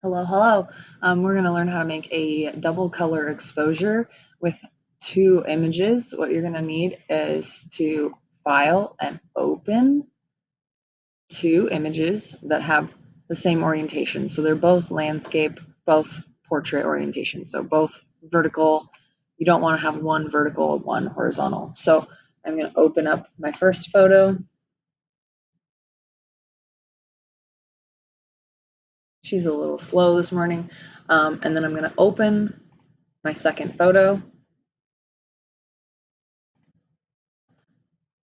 Hello, hello. We're going to learn how to make a double color exposure with two images. What you're going to need is to file and open two images that have the same orientation. So they're both landscape, both portrait orientation. So both vertical. You don't want to have one vertical, one horizontal. So I'm going to open up my first photo. She's a little slow this morning. And then I'm going to open my second photo.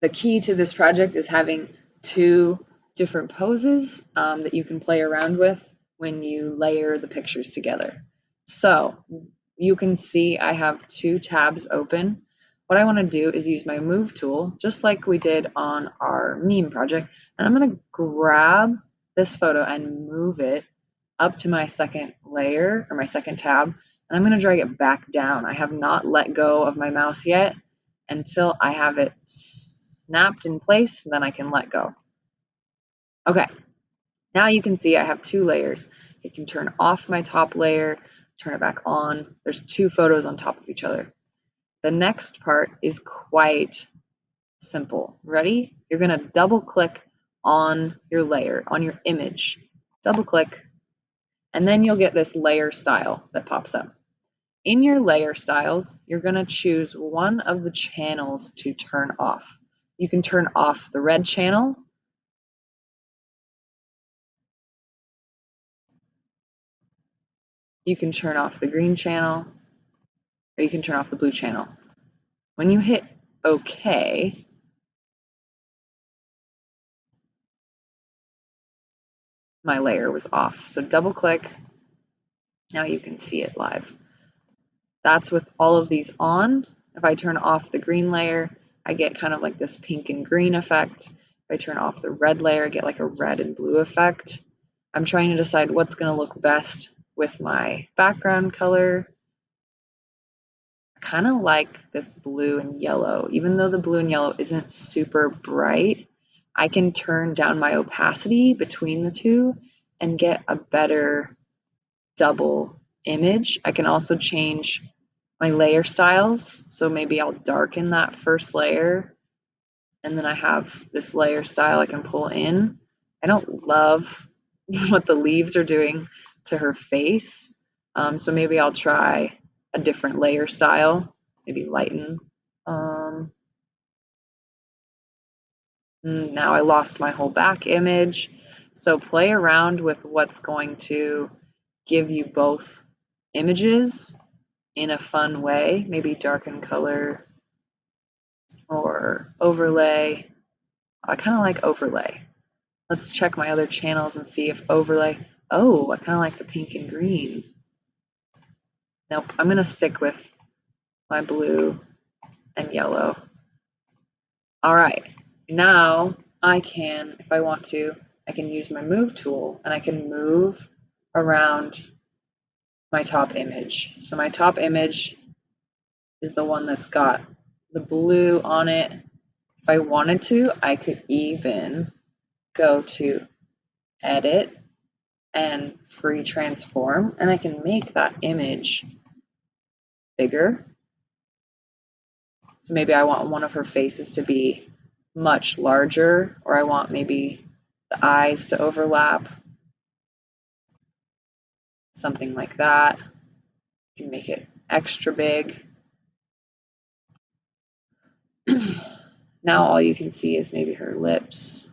The key to this project is having two different poses that you can play around with when you layer the pictures together. So you can see I have two tabs open. What I want to do is use my move tool, just like we did on our meme project, and I'm going to grab this photo and move it up to my second layer or my second tab, and I'm going to drag it back down. I have not let go of my mouse yet until I have it snapped in place, then I can let go. Okay, now you can see I have two layers. I can turn off my top layer, turn it back on. There's two photos on top of each other. The next part is quite simple. Ready? You're going to double click on your layer, on your image. Double click, and then you'll get this layer style that pops up. In your layer styles, you're going to choose one of the channels to turn off. You can turn off the red channel. You can turn off the green channel, or you can turn off the blue channel. When you hit OK, my layer was off. So double click. Now you can see it live. That's with all of these on. If I turn off the green layer, I get kind of like this pink and green effect. If I turn off the red layer, I get like a red and blue effect. I'm trying to decide what's going to look best with my background color. I kind of like this blue and yellow. Even though the blue and yellow isn't super bright, I can turn down my opacity between the two and get a better double image. I can also change my layer styles. So maybe I'll darken that first layer, and then I have this layer style I can pull in. I don't love what the leaves are doing to her face. So maybe I'll try a different layer style, maybe lighten. Now I lost my whole back image. So play around with what's going to give you both images in a fun way. Maybe darken color or overlay. I kind of like overlay. Let's check my other channels and see if overlay. Oh, I kind of like the pink and green. Nope, I'm going to stick with my blue and yellow. All right, now I can, if I want to, I can use my move tool and I can move around my top image. So my top image is the one that's got the blue on it. If I wanted to, I could even go to edit and free transform, and I can make that image bigger. So maybe I want one of her faces to be much larger, or I want maybe the eyes to overlap, something like that. You can make it extra big. Now all you can see is maybe her lips.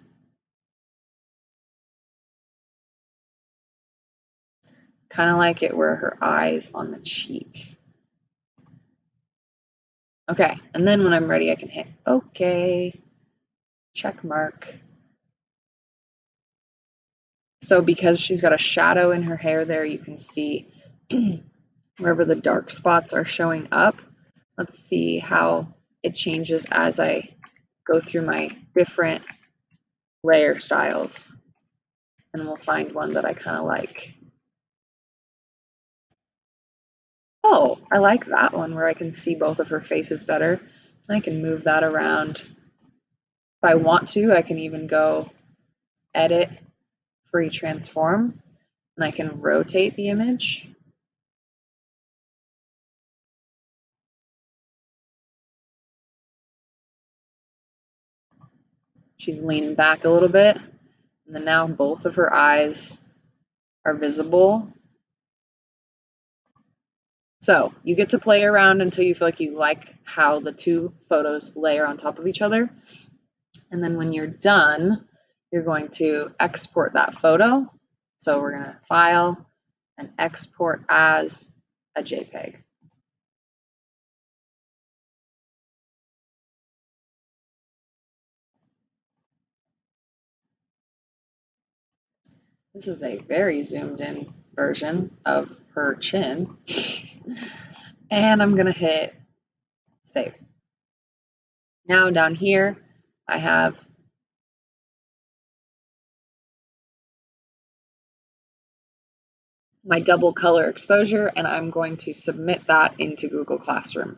Kind of like it where her eyes on the cheek. Okay, and then when I'm ready, I can hit OK, check mark. So because she's got a shadow in her hair there, you can see wherever the dark spots are showing up. Let's see how it changes as I go through my different layer styles. And we'll find one that I kind of like. Oh, I like that one where I can see both of her faces better. I can move that around. If I want to, I can even go edit, free transform. And I can rotate the image. She's leaning back a little bit, and then now both of her eyes are visible. So you get to play around until you feel like you like how the two photos layer on top of each other. And then when you're done, you're going to export that photo. So we're going to file and export as a JPEG. This is a very zoomed in version of her chin. And I'm going to hit save. Now down here, I have my double color exposure, and I'm going to submit that into Google Classroom.